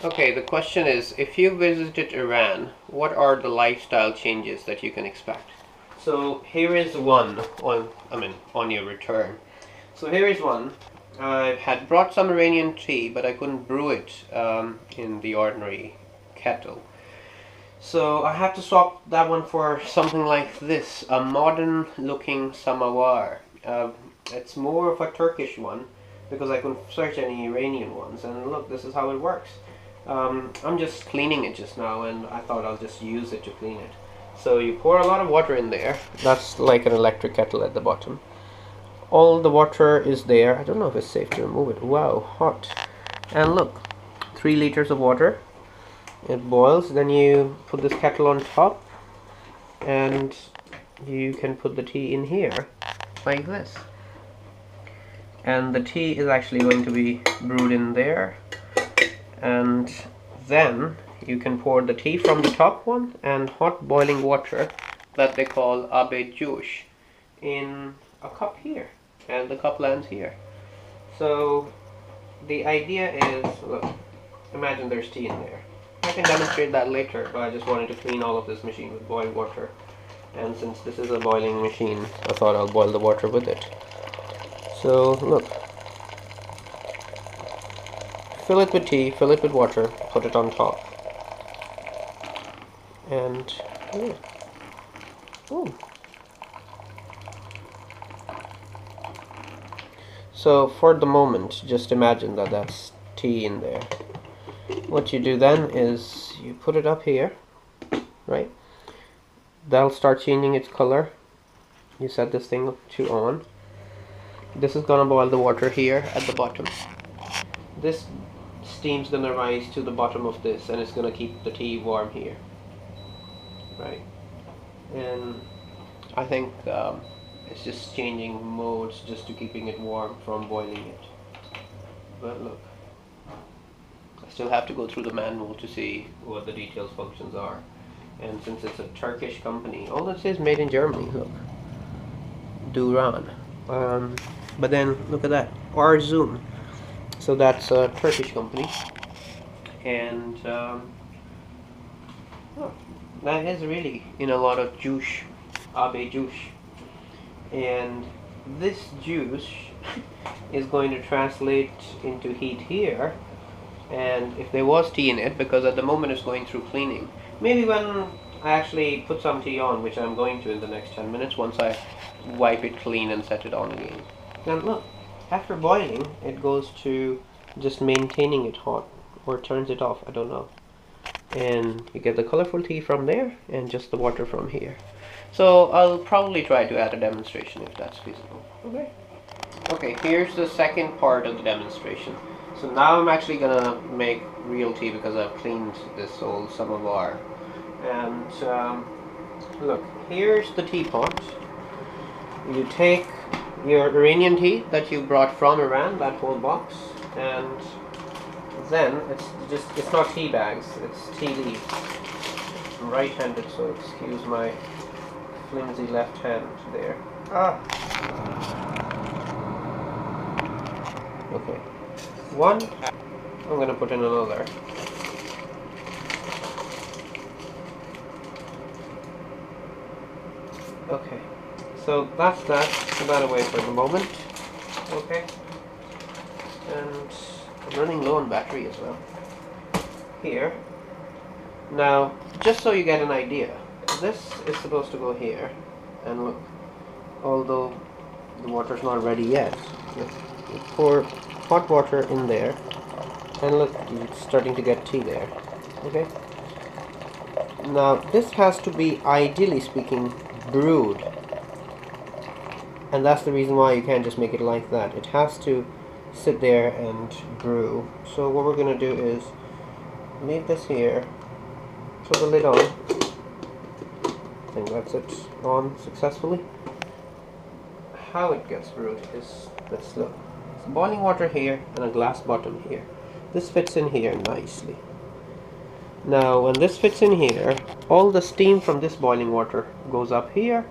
Okay, the question is, if you visited Iran, what are the lifestyle changes that you can expect? So here is one on your return. So here is one. I had brought some Iranian tea, but I couldn't brew it in the ordinary kettle. So I have to swap that one for something like this, a modern looking Samavar. It's more of a Turkish one because I couldn't search any Iranian ones. And look, this is how it works. I'm just cleaning it just now, and I thought I'll just use it to clean it. So you pour a lot of water in there. That's like an electric kettle at the bottom. All the water is there. I don't know if it's safe to remove it. Wow, hot. And look, 3 liters of water. It boils. Then you put this kettle on top, and you can put the tea in here like this. And the tea is actually going to be brewed in there. And then you can pour the tea from the top one and hot boiling water that they call abe juish in a cup here, and the cup lands here. So the idea is, look, imagine there's tea in there. I can demonstrate that later, but I just wanted to clean all of this machine with boiled water, and since this is a boiling machine, I thought I'll boil the water with it. So look, fill it with tea, fill it with water, put it on top, and yeah. Ooh. So for the moment, just imagine that that's tea in there. What you do then is you put it up here, right? That'll start changing its color. You set this thing to on. This is gonna boil the water here at the bottom. This steam's gonna rise to the bottom of this, and it's gonna keep the tea warm here, right? And I think it's just changing modes just to keeping it warm from boiling it. But look, I still have to go through the manual to see what the details functions are. And since it's a Turkish company, all it says made in Germany, look, Duran. But then look at that, Arzum. So that's a Turkish company, and oh, that is really in a lot of juice, abe juice, and this juice is going to translate into heat here. And if there was tea in it, because at the moment it's going through cleaning, maybe when I actually put some tea on, which I'm going to in the next 10 minutes once I wipe it clean and set it on again. And look, after boiling, it goes to just maintaining it hot, or turns it off, I don't know. And you get the colorful tea from there, and just the water from here. So I'll probably try to add a demonstration if that's feasible. Okay. Okay, here's the second part of the demonstration. So now I'm actually gonna make real tea because I've cleaned this old Samovar. And look, here's the teapot. You take your Iranian tea that you brought from Iran, that whole box, and then it's not tea bags, it's tea leaves. I'm right-handed, so excuse my flimsy left hand there. Okay, one, I'm gonna put in another. Okay, so that's that. Put that away for the moment. Okay, and I'm running low on battery as well. Here. Now, just so you get an idea, this is supposed to go here, and look, although the water's not ready yet, you pour hot water in there, and look, it's starting to get tea there. Okay. Now, this has to be, ideally speaking, brewed, and that's the reason why you can't just make it like that. It has to sit there and brew. So what we're going to do is leave this here, put the lid on. I think that's it, on successfully. How it gets brewed is, let's look. It's boiling water here and a glass bottom here. This fits in here nicely. Now when this fits in here, all the steam from this boiling water goes up here.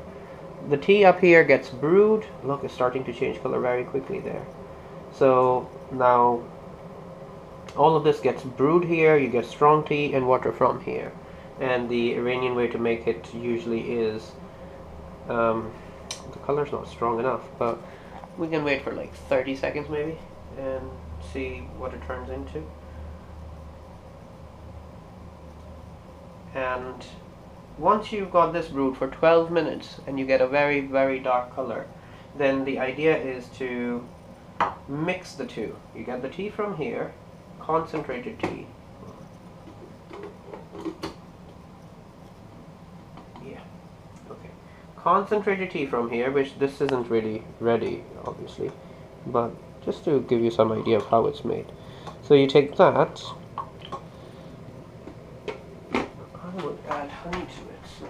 The tea up here gets brewed. Look, it's starting to change color very quickly there. So now all of this gets brewed here. You get strong tea and water from here. And the Iranian way to make it usually is, the color's not strong enough, but we can wait for like 30 seconds maybe and see what it turns into. And once you've got this brewed for 12 minutes and you get a very, very dark color, then the idea is to mix the two. You get the tea from here, concentrated tea. Yeah, okay. Concentrated tea from here, which this isn't really ready, obviously, but just to give you some idea of how it's made. So you take that. I would add honey to it, so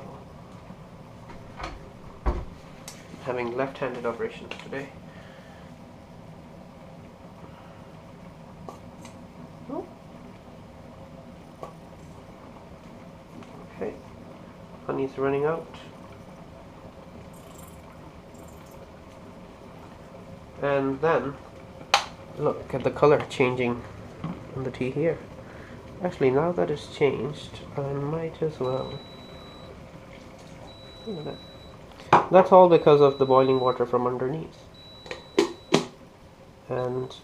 having left-handed operations today. Oh. Okay, honey's running out. And then, look at the color changing in the tea here. Actually, now that it's changed, I might as well. Look at that. That's all because of the boiling water from underneath. And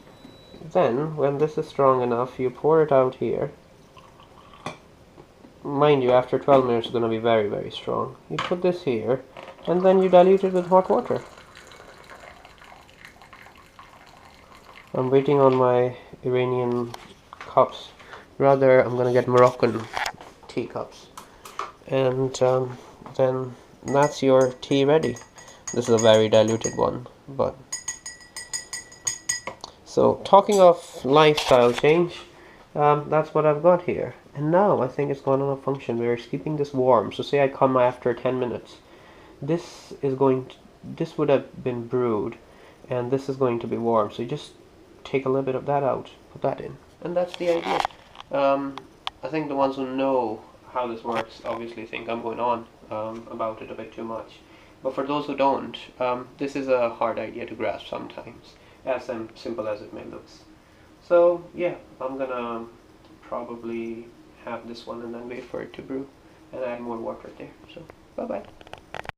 then, when this is strong enough, you pour it out here. Mind you, after 12 minutes it's going to be very, very strong. You put this here, and then you dilute it with hot water. I'm waiting on my Iranian cups. Rather, I'm going to get Moroccan teacups. And then that's your tea ready. This is a very diluted one, but... So, talking of lifestyle change, that's what I've got here. And now I think it's going on a function where it's keeping this warm. So say I come after 10 minutes. This would have been brewed, and this is going to be warm. So you just take a little bit of that out, put that in. And that's the idea. I think the ones who know how this works obviously think I'm going on about it a bit too much. But for those who don't, this is a hard idea to grasp sometimes, as simple as it may look. So yeah, I'm gonna probably have this one and then wait for it to brew and add more water there. So bye bye.